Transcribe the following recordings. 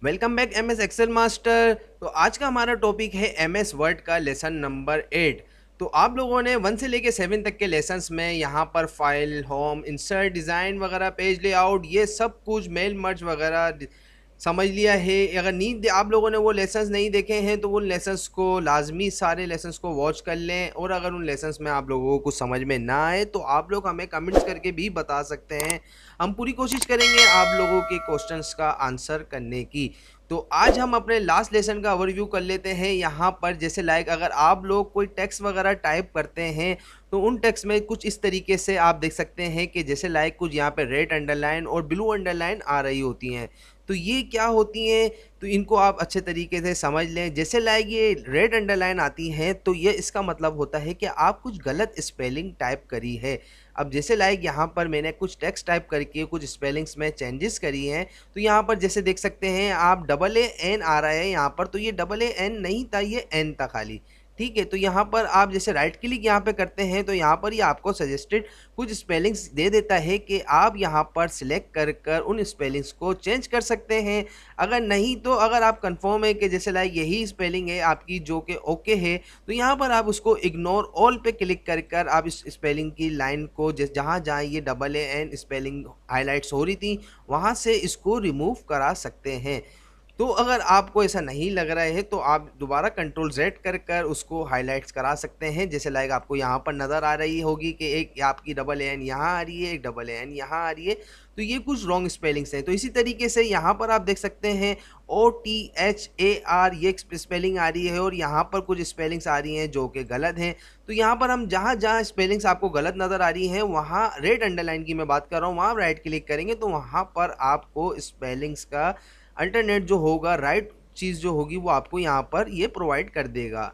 Welcome back MS Excel master. तो आज का हमारा टॉपिक है एमएस वर्ड का लेसन नंबर 8। तो आप लोगों ने 1 से लेके 7 तक के लेसन्स में यहाँ पर फाइल, होम, इंसर्ट, डिज़ाइन वगैरह, पेज लेआउट, ये सब कुछ मेल मर्ज वगैरह समझ लिया है। अगर नहीं आप लोगों ने वो लेसन्स नहीं देखे हैं तो उन लेसन्स को लाजमी सारे लेसन्स को वॉच कर लें। और अगर उन लेसन्स में आप लोगों को कुछ समझ में ना आए तो आप लोग हमें कमेंट्स करके भी बता सकते हैं। हम पूरी कोशिश करेंगे आप लोगों के क्वेश्चंस का आंसर करने की। तो आज हम अपने लास्ट लेसन का ओवरव्यू कर लेते हैं। यहाँ पर जैसे लाइक अगर आप लोग कोई टेक्स्ट वगैरह टाइप करते हैं तो उन टेक्स्ट में कुछ इस तरीके से आप देख सकते हैं कि जैसे लाइक कुछ यहाँ पे रेड अंडरलाइन और ब्लू अंडरलाइन आ रही होती हैं। तो ये क्या होती हैं, तो इनको आप अच्छे तरीके से समझ लें। जैसे लाइक ये रेड अंडरलाइन आती हैं तो ये इसका मतलब होता है कि आप कुछ गलत स्पेलिंग टाइप करी है। अब जैसे लाइक यहाँ पर मैंने कुछ टेक्स्ट टाइप करके कुछ स्पेलिंग्स में चेंजेस करी हैं। तो यहाँ पर जैसे देख सकते हैं आप डबल ए एन आ रहा है यहाँ पर, तो ये डबल ए एन नहीं था, ये एन था खाली। ठीक है, तो यहाँ पर आप जैसे राइट क्लिक यहाँ पे करते हैं तो यहाँ पर ये आपको सजेस्टेड कुछ स्पेलिंग्स दे देता है कि आप यहाँ पर सिलेक्ट कर उन स्पेलिंग्स को चेंज कर सकते हैं। अगर नहीं तो अगर आप कंफर्म है कि जैसे लाइक यही स्पेलिंग है आपकी जो कि ओके है, तो यहाँ पर आप उसको इग्नोर ऑल पे क्लिक कर आप इस स्पेलिंग की लाइन को जहाँ जहाँ ये double A N spelling highlights हो रही थी वहाँ से इसको रिमूव करा सकते हैं। तो अगर आपको ऐसा नहीं लग रहा है तो आप दोबारा कंट्रोल जेड कर उसको हाईलाइट्स करा सकते हैं। जैसे लाइक आपको यहाँ पर नज़र आ रही होगी कि एक आपकी डबल एन यहाँ आ रही है, एक डबल एन यहाँ आ रही है, तो ये कुछ रॉन्ग स्पेलिंग्स हैं। तो इसी तरीके से यहाँ पर आप देख सकते हैं OTHAR ये स्पेलिंग आ रही है और यहाँ पर कुछ स्पेलिंग्स आ रही हैं जो कि गलत हैं। तो यहाँ पर हम जहाँ जहाँ स्पेलिंग्स आपको गलत नज़र आ रही हैं वहाँ रेड अंडरलाइन की मैं बात कर रहा हूँ, वहाँ राइट क्लिक करेंगे तो वहाँ पर आपको स्पेलिंग्स का अल्टरनेट जो होगा, राइट चीज़ जो होगी वो आपको यहाँ पर ये प्रोवाइड कर देगा।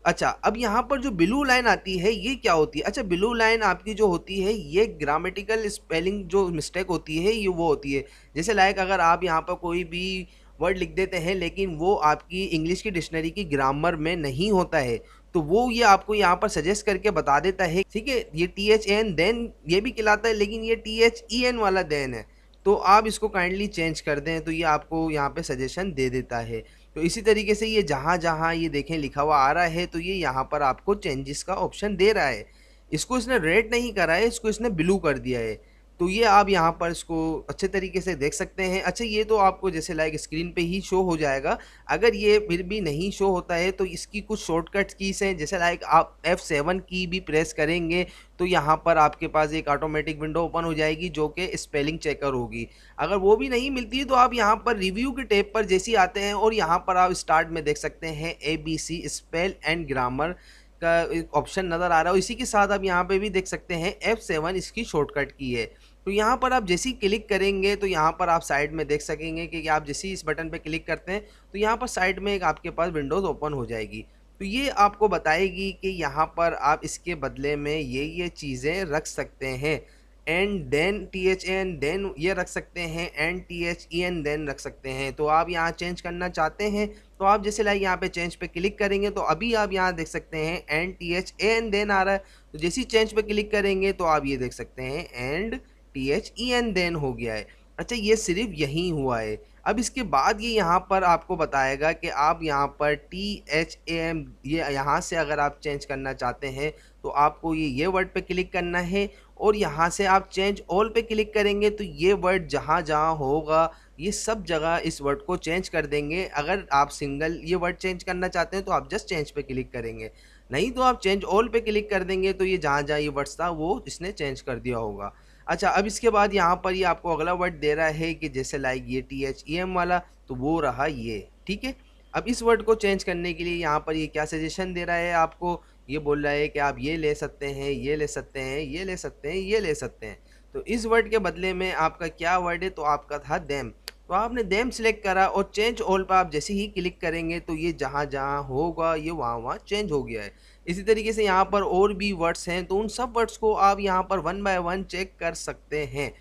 अच्छा, अब यहाँ पर जो ब्लू लाइन आती है ये क्या होती है? अच्छा, ब्लू लाइन आपकी जो होती है ये ग्रामेटिकल स्पेलिंग जो मिस्टेक होती है ये वो होती है। जैसे लाइक अगर आप यहाँ पर कोई भी वर्ड लिख देते हैं लेकिन वो आपकी इंग्लिश की डिक्शनरी की ग्रामर में नहीं होता है, तो वो ये आपको यहाँ पर सजेस्ट करके बता देता है। ठीक है, ये THN देन ये भी कहलाता है लेकिन ये THEN वाला देन है, तो आप इसको काइंडली चेंज कर दें, तो ये आपको यहाँ पे सजेशन दे देता है। तो इसी तरीके से ये जहाँ जहाँ ये देखें लिखा हुआ आ रहा है तो ये यहाँ पर आपको चेंजेस का ऑप्शन दे रहा है। इसको इसने रेड नहीं करा है, इसको इसने ब्लू कर दिया है। तो ये आप यहाँ पर इसको अच्छे तरीके से देख सकते हैं। अच्छा, ये तो आपको जैसे लाइक स्क्रीन पे ही शो हो जाएगा। अगर ये फिर भी नहीं शो होता है तो इसकी कुछ शॉर्टकट कीज हैं। जैसे लाइक आप F7 की भी प्रेस करेंगे तो यहाँ पर आपके पास एक ऑटोमेटिक विंडो ओपन हो जाएगी जो कि स्पेलिंग चेकर होगी। अगर वो भी नहीं मिलती है तो आप यहाँ पर रिव्यू के टैब पर जैसे ही आते हैं और यहाँ पर आप स्टार्ट में देख सकते हैं ABC स्पेल एंड ग्रामर का एक ऑप्शन नज़र आ रहा है। इसी के साथ आप यहाँ पे भी देख सकते हैं F7 इसकी शॉर्टकट की है। तो यहाँ पर आप जैसे ही क्लिक करेंगे तो यहाँ पर आप साइड में देख सकेंगे कि आप जैसे ही इस बटन पे क्लिक करते हैं तो यहाँ पर साइड में एक आपके पास विंडोज़ ओपन हो जाएगी। तो ये आपको बताएगी कि यहाँ पर आप इसके बदले में ये चीज़ें रख सकते हैं। एंड देन THN देन ये रख सकते हैं, एंड THEN देन रख सकते हैं। तो आप यहाँ चेंज करना चाहते हैं तो आप जैसे लाइक यहाँ पे चेंज पे क्लिक करेंगे तो अभी आप यहाँ देख सकते हैं एंड THAN देन आ रहा है। तो जैसे ही चेंज पे क्लिक करेंगे तो आप ये देख सकते हैं एंड THEN देन हो गया है। अच्छा, ये सिर्फ यही हुआ है। अब इसके बाद ये यहाँ पर आपको बताएगा कि आप यहाँ पर THAM ये यहाँ से अगर आप चेंज करना चाहते हैं तो आपको ये वर्ड पे क्लिक करना है और यहाँ से आप चेंज ऑल पे क्लिक करेंगे तो ये वर्ड जहाँ जहाँ होगा ये सब जगह इस वर्ड को चेंज कर देंगे। अगर आप सिंगल ये वर्ड चेंज करना चाहते हैं तो आप जस्ट चेंज पे क्लिक करेंगे, नहीं तो आप चेंज ऑल पे क्लिक कर देंगे तो ये जहाँ जहाँ ये वर्ड्स था वो इसने चेंज कर दिया होगा। अच्छा, अब इसके बाद यहाँ पर ये आपको अगला वर्ड दे रहा है कि जैसे लाइक ये THEM वाला, तो वो रहा ये। ठीक है, अब इस वर्ड को चेंज करने के लिए यहाँ पर ये क्या सजेशन दे रहा है आपको, ये बोल रहा है कि आप ये ले सकते हैं, ये ले सकते हैं, ये ले सकते हैं, ये ले सकते हैं। तो इस वर्ड के बदले में आपका क्या वर्ड है, तो आपका था देम। तो आपने देम सिलेक्ट करा और चेंज ऑल पर आप जैसे ही क्लिक करेंगे तो ये जहाँ जहाँ होगा ये वहाँ वहाँ चेंज हो गया है। इसी तरीके से यहाँ पर और भी वर्ड्स हैं तो उन सब वर्ड्स को आप यहाँ पर 1 बाय 1 चेक कर सकते हैं।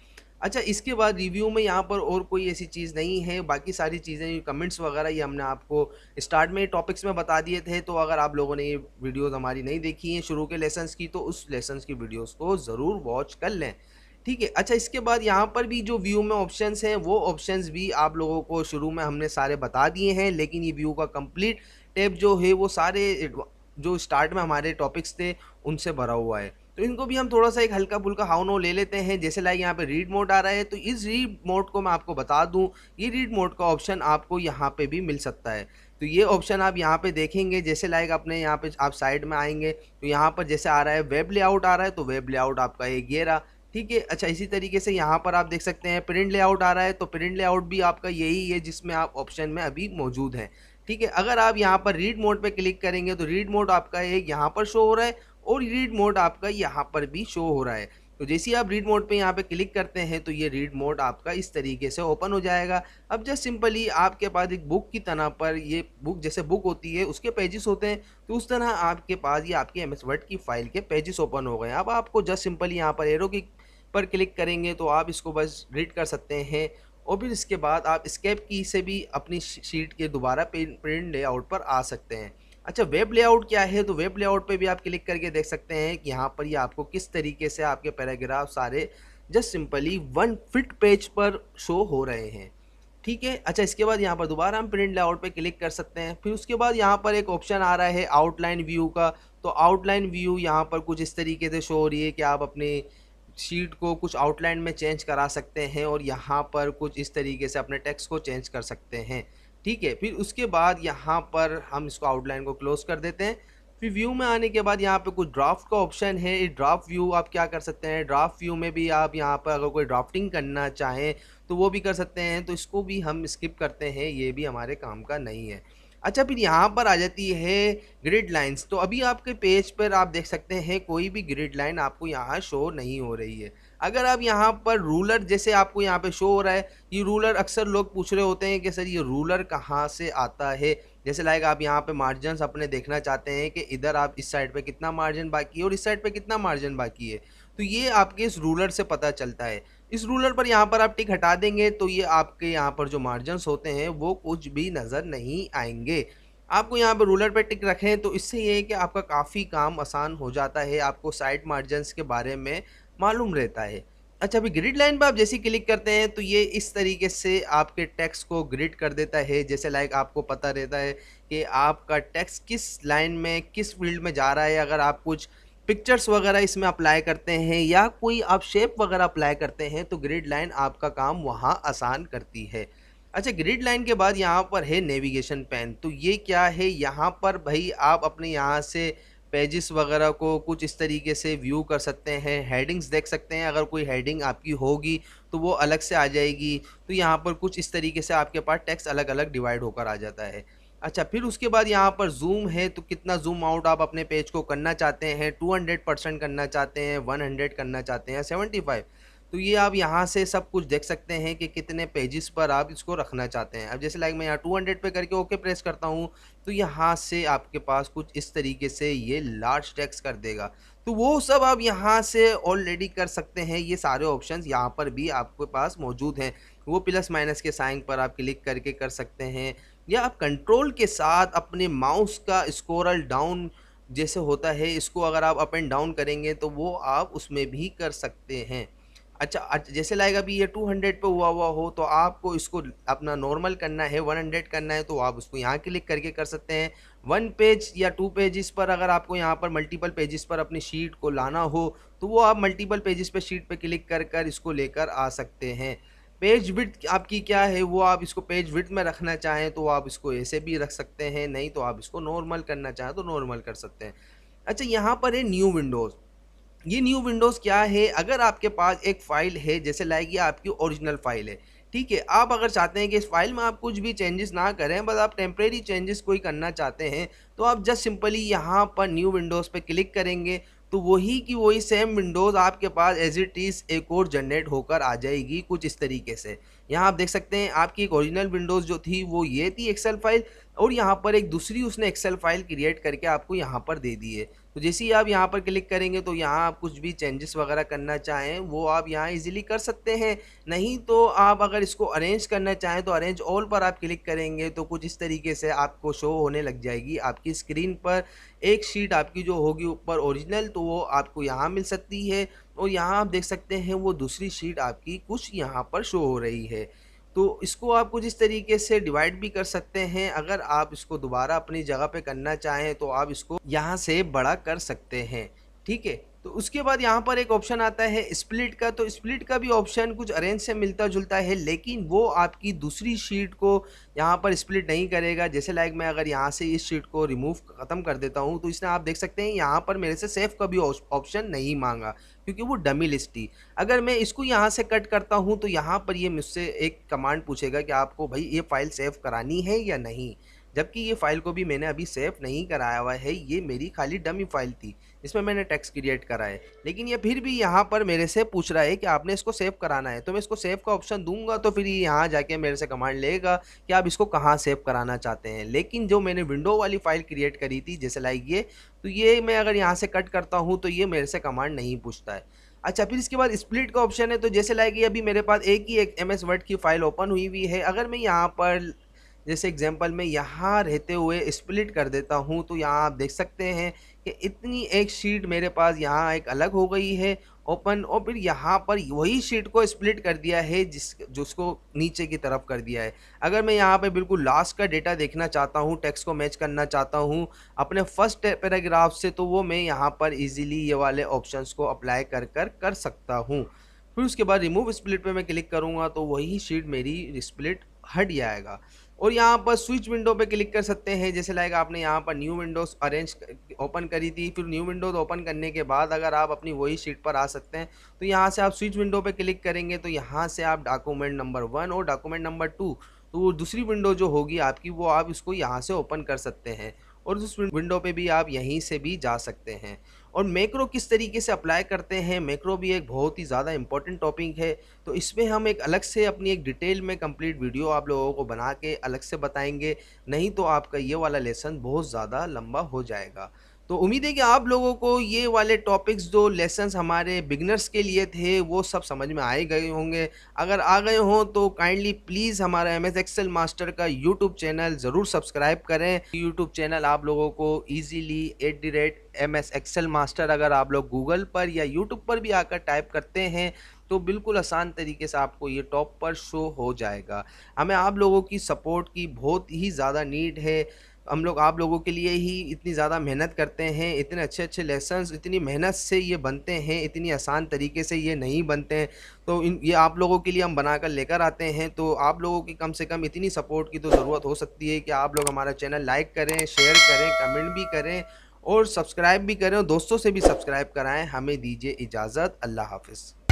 अच्छा, इसके बाद रिव्यू में यहाँ पर और कोई ऐसी चीज़ नहीं है, बाकी सारी चीज़ें कमेंट्स वगैरह ये हमने आपको स्टार्ट में टॉपिक्स में बता दिए थे। तो अगर आप लोगों ने ये वीडियोस हमारी नहीं देखी हैं शुरू के लेसन्स की तो उस लेसन्स की वीडियोस को ज़रूर वॉच कर लें। ठीक है। अच्छा, इसके बाद यहाँ पर भी जो व्यू में ऑप्शंस हैं वो ऑप्शंस भी आप लोगों को शुरू में हमने सारे बता दिए हैं, लेकिन ये व्यू का कंप्लीट टैब जो है वो सारे जो स्टार्ट में हमारे टॉपिक्स थे उनसे भरा हुआ है। तो इनको भी हम थोड़ा सा एक हल्का फुल्का हाउ नो ले लेते हैं। जैसे लाइक यहाँ पे रीड मोड आ रहा है, तो इस रीड मोड को मैं आपको बता दूं, ये रीड मोड का ऑप्शन आपको यहाँ पे भी मिल सकता है। तो ये ऑप्शन आप यहाँ पे देखेंगे, जैसे लाइक अपने यहाँ पे आप साइड में आएंगे तो यहाँ पर जैसे आ रहा है वेब लेआउट आ रहा है, तो वेब लेआउट आपका एक ये रहा। ठीक है। अच्छा, इसी तरीके से यहाँ पर आप देख सकते हैं प्रिंट लेआउट आ रहा है, तो प्रिंट लेआउट भी आपका यही है जिसमें आप ऑप्शन में अभी मौजूद हैं। ठीक है। अगर आप यहाँ पर रीड मोड पे क्लिक करेंगे तो रीड मोड आपका एक यहाँ पर शो हो रहा है और रीड मोड आपका यहाँ पर भी शो हो रहा है। तो जैसे ही आप रीड मोड पे यहाँ पे क्लिक करते हैं तो ये रीड मोड आपका इस तरीके से ओपन हो जाएगा। अब जस्ट सिंपली आपके पास एक बुक की तरह पर, ये बुक जैसे बुक होती है उसके पेजेस होते हैं, तो उस तरह आपके पास ये आपके एमएस वर्ड की फाइल के पेजेस ओपन हो गए। अब आपको जस्ट सिंपली यहाँ पर एरो की पर क्लिक करेंगे तो आप इसको बस रीड कर सकते हैं, और फिर इसके बाद आप एस्केप की से भी अपनी शीट के दोबारा प्रिंट लेआउट पर आ सकते हैं। अच्छा, वेब लेआउट क्या है? तो वेब लेआउट पे भी आप क्लिक करके देख सकते हैं कि यहाँ पर ये आपको किस तरीके से आपके पैराग्राफ सारे just simply one fit page पर शो हो रहे हैं। ठीक है। अच्छा, इसके बाद यहाँ पर दोबारा हम प्रिंट लेआउट पे क्लिक कर सकते हैं। फिर उसके बाद यहाँ पर एक ऑप्शन आ रहा है आउटलाइन व्यू का। तो आउटलाइन व्यू यहाँ पर कुछ इस तरीके से शो हो रही है कि आप अपनी शीट को कुछ आउटलाइन में चेंज करा सकते हैं और यहाँ पर कुछ इस तरीके से अपने टेक्स्ट को चेंज कर सकते हैं। ठीक है। फिर उसके बाद यहाँ पर हम इसको आउटलाइन को क्लोज कर देते हैं। फिर व्यू में आने के बाद यहाँ पे कुछ ड्राफ्ट का ऑप्शन है। ये ड्राफ्ट व्यू आप क्या कर सकते हैं, ड्राफ्ट व्यू में भी आप यहाँ पर अगर कोई ड्राफ्टिंग करना चाहें तो वो भी कर सकते हैं, तो इसको भी हम स्किप करते हैं, ये भी हमारे काम का नहीं है। अच्छा, फिर यहाँ पर आ जाती है ग्रिड लाइंस। तो अभी आपके पेज पर आप देख सकते हैं कोई भी ग्रिड लाइन आपको यहाँ शो नहीं हो रही है। अगर आप यहाँ पर रूलर जैसे आपको यहाँ पे शो हो रहा है, ये रूलर अक्सर लोग पूछ रहे होते हैं कि सर ये रूलर कहाँ से आता है। जैसे लाइक आप यहाँ पे मार्जिन अपने देखना चाहते हैं कि इधर आप इस साइड पे कितना मार्जिन बाकी है और इस साइड पे कितना मार्जिन बाकी है, तो ये आपके इस रूलर से पता चलता है। इस रूलर पर यहाँ पर आप टिक हटा देंगे तो ये आपके यहाँ पर जो मार्जिन्स होते हैं वो कुछ भी नज़र नहीं आएंगे। आपको यहाँ पर रूलर पे टिक रखें तो इससे ये है कि आपका काफ़ी काम आसान हो जाता है, आपको साइड मार्जिन्स के बारे में मालूम रहता है। अच्छा, अभी ग्रिड लाइन पर आप जैसे ही क्लिक करते हैं तो ये इस तरीके से आपके टेक्स्ट को ग्रिड कर देता है। जैसे लाइक आपको पता रहता है कि आपका टेक्स्ट किस लाइन में किस फील्ड में जा रहा है। अगर आप कुछ पिक्चर्स वगैरह इसमें अप्लाई करते हैं या कोई आप शेप वगैरह अप्लाई करते हैं तो ग्रिड लाइन आपका काम वहाँ आसान करती है। अच्छा, ग्रिड लाइन के बाद यहाँ पर है नेविगेशन पेन। तो ये क्या है, यहाँ पर भाई आप अपने यहाँ से पेजेस वगैरह को कुछ इस तरीके से व्यू कर सकते हैं, हेडिंग्स देख सकते हैं। अगर कोई हेडिंग आपकी होगी तो वो अलग से आ जाएगी। तो यहाँ पर कुछ इस तरीके से आपके पास टेक्स्ट अलग अलग डिवाइड होकर आ जाता है। अच्छा, फिर उसके बाद यहाँ पर जूम है, तो कितना जूम आउट आप अपने पेज को करना चाहते हैं, 200% करना चाहते हैं, 100 करना चाहते हैं, 75। तो ये आप यहाँ से सब कुछ देख सकते हैं कि कितने पेजेस पर आप इसको रखना चाहते हैं। अब जैसे लाइक मैं यहाँ 200 पे करके ओके प्रेस करता हूँ तो यहाँ से आपके पास कुछ इस तरीके से ये लार्ज टेक्स्ट कर देगा। तो वो सब आप यहाँ से ऑलरेडी कर सकते हैं। ये सारे ऑप्शंस यहाँ पर भी आपके पास मौजूद हैं। वो प्लस माइनस के साइन पर आप क्लिक करके कर सकते हैं, या आप कंट्रोल के साथ अपने माउस का स्क्रॉल डाउन जैसे होता है, इसको अगर आप अप एंड डाउन करेंगे तो वो आप उसमें भी कर सकते हैं। अच्छा, जैसे लाइक अभी ये 200 पे हुआ हो तो आपको इसको अपना नॉर्मल करना है, 100 करना है, तो आप उसको यहाँ क्लिक करके कर सकते हैं। 1 पेज या 2 पेजेस पर अगर आपको यहाँ पर मल्टीपल पेजेस पर अपनी शीट को लाना हो तो वो आप मल्टीपल पेजेस पे शीट पे क्लिक कर कर इसको लेकर आ सकते हैं। पेज विड्थ आपकी क्या है, वो आप इसको पेज विड्थ में रखना चाहें तो आप इसको ऐसे भी रख सकते हैं, नहीं तो आप इसको नॉर्मल करना चाहें तो नॉर्मल कर सकते हैं। अच्छा, यहाँ पर है न्यू विंडोज़। ये न्यू विंडोज़ क्या है, अगर आपके पास एक फ़ाइल है जैसे लाइक ये आपकी ओरिजिनल फ़ाइल है, ठीक है, आप अगर चाहते हैं कि इस फाइल में आप कुछ भी चेंजेस ना करें, बस आप टेम्परेरी चेंजेस कोई करना चाहते हैं, तो आप जस्ट सिंपली यहाँ पर न्यू विंडोज़ पे क्लिक करेंगे तो वही की वही सेम विंडोज़ आपके पास एज इट इज़ एक और जनरेट होकर आ जाएगी कुछ इस तरीके से। यहाँ आप देख सकते हैं आपकी एक ओरिजिनल विंडोज़ जो थी वो ये थी एक्सेल फाइल, और यहाँ पर एक दूसरी उसने एक्सेल फाइल क्रिएट करके आपको यहाँ पर दे दी है। तो जैसे ही आप यहाँ पर क्लिक करेंगे तो यहाँ आप कुछ भी चेंजेस वगैरह करना चाहें वो आप यहाँ इजीली कर सकते हैं। नहीं तो आप अगर इसको अरेंज करना चाहें तो अरेंज ऑल पर आप क्लिक करेंगे तो कुछ इस तरीके से आपको शो होने लग जाएगी आपकी स्क्रीन पर एक शीट आपकी जो होगी ऊपर ओरिजिनल, तो वो आपको यहाँ मिल सकती है। और यहाँ आप देख सकते हैं वो दूसरी शीट आपकी कुछ यहाँ पर शो हो रही है। तो इसको आप कुछ इस तरीके से डिवाइड भी कर सकते हैं। अगर आप इसको दोबारा अपनी जगह पे करना चाहें तो आप इसको यहाँ से बड़ा कर सकते हैं, ठीक है। तो उसके बाद यहाँ पर एक ऑप्शन आता है स्प्लिट का। तो स्प्लिट का भी ऑप्शन कुछ अरेंज से मिलता जुलता है, लेकिन वो आपकी दूसरी शीट को यहाँ पर स्प्लिट नहीं करेगा। जैसे लाइक मैं अगर यहाँ से इस शीट को रिमूव ख़त्म कर देता हूँ तो इसने आप देख सकते हैं यहाँ पर मेरे से सेव का भी ऑप्शन नहीं मांगा, क्योंकि वो डमी लिस्ट थी। अगर मैं इसको यहाँ से कट करता हूँ तो यहाँ पर ये मुझसे एक कमांड पूछेगा कि आपको भाई ये फ़ाइल सेव करानी है या नहीं, जबकि ये फ़ाइल को भी मैंने अभी सेव नहीं कराया हुआ है, ये मेरी खाली डमी फ़ाइल थी, इसमें मैंने टेक्स्ट क्रिएट करा है। लेकिन ये फिर भी यहाँ पर मेरे से पूछ रहा है कि आपने इसको सेव कराना है, तो मैं इसको सेव का ऑप्शन दूंगा तो फिर ये यहाँ जाके मेरे से कमांड लेगा कि आप इसको कहाँ सेव कराना चाहते हैं। लेकिन जो मैंने विंडो वाली फ़ाइल क्रिएट करी थी जैसे लाइक ये, तो ये मैं अगर यहाँ से कट करता हूँ तो ये मेरे से कमांड नहीं पूछता है। अच्छा, फिर इसके बाद स्प्लिट का ऑप्शन है। तो जैसे लाइक ये अभी मेरे पास एक एमएस वर्ड की फ़ाइल ओपन हुई है। अगर मैं यहाँ पर जैसे एग्जांपल में यहाँ रहते हुए स्प्लिट कर देता हूँ तो यहाँ आप देख सकते हैं कि इतनी एक शीट मेरे पास यहाँ एक अलग हो गई है ओपन, और फिर यहाँ पर वही शीट को स्प्लिट कर दिया है जिसको नीचे की तरफ कर दिया है। अगर मैं यहाँ पे बिल्कुल लास्ट का डेटा देखना चाहता हूँ, टेक्स्ट को मैच करना चाहता हूँ अपने फर्स्ट पैराग्राफ से, तो वो मैं यहाँ पर इजीली ये वाले ऑप्शंस को अप्लाई कर सकता हूँ। फिर उसके बाद रिमूव स्प्लिट पे मैं क्लिक करूँगा तो वही शीट मेरी स्प्लिट हट जाएगा। और यहाँ पर स्विच विंडो पे क्लिक कर सकते हैं। जैसे लाइक आपने यहाँ पर न्यू विंडोज़ अरेंज ओपन करी थी, फिर न्यू विंडोज़ ओपन करने के बाद अगर आप अपनी वही शीट पर आ सकते हैं तो यहाँ से आप स्विच विंडो पे क्लिक करेंगे तो यहाँ से आप डॉक्यूमेंट नंबर 1 और डॉक्यूमेंट नंबर 2, तो वो दूसरी विंडो जो होगी आपकी वो आप इसको यहाँ से ओपन कर सकते हैं। और उस विंडो पे भी आप यहीं से भी जा सकते हैं। और मैक्रो किस तरीके से अप्लाई करते हैं, मैक्रो भी एक बहुत ही ज़्यादा इंपॉर्टेंट टॉपिक है। तो इसमें हम एक अलग से अपनी एक डिटेल में कंप्लीट वीडियो आप लोगों को बना के अलग से बताएंगे, नहीं तो आपका ये वाला लेसन बहुत ज़्यादा लंबा हो जाएगा। तो उम्मीद है कि आप लोगों को ये वाले टॉपिक्स जो लेसन्स हमारे बिगनर्स के लिए थे वो सब समझ में आए गए होंगे। अगर आ गए हों तो काइंडली प्लीज़ हमारा एमएस एक्सेल मास्टर का यूट्यूब चैनल ज़रूर सब्सक्राइब करें। यूट्यूब चैनल आप लोगों को ईजीली @MS एक्सेल मास्टर अगर आप लोग गूगल पर या यूट्यूब पर भी आकर टाइप करते हैं तो बिल्कुल आसान तरीके से आपको ये टॉप पर शो हो जाएगा। हमें आप लोगों की सपोर्ट की बहुत ही ज़्यादा नीड है। हम लोग आप लोगों के लिए ही इतनी ज़्यादा मेहनत करते हैं, इतने अच्छे-अच्छे लेसन्स इतनी मेहनत से ये बनते हैं, इतनी आसान तरीके से ये नहीं बनते हैं। तो ये आप लोगों के लिए हम बनाकर लेकर आते हैं। तो आप लोगों की कम से कम इतनी सपोर्ट की तो ज़रूरत हो सकती है कि आप लोग हमारा चैनल लाइक करें, शेयर करें, कमेंट भी करें और सब्सक्राइब भी करें और दोस्तों से भी सब्सक्राइब कराएँ। हमें दीजिए इजाज़त। अल्लाह हाफ़िज़।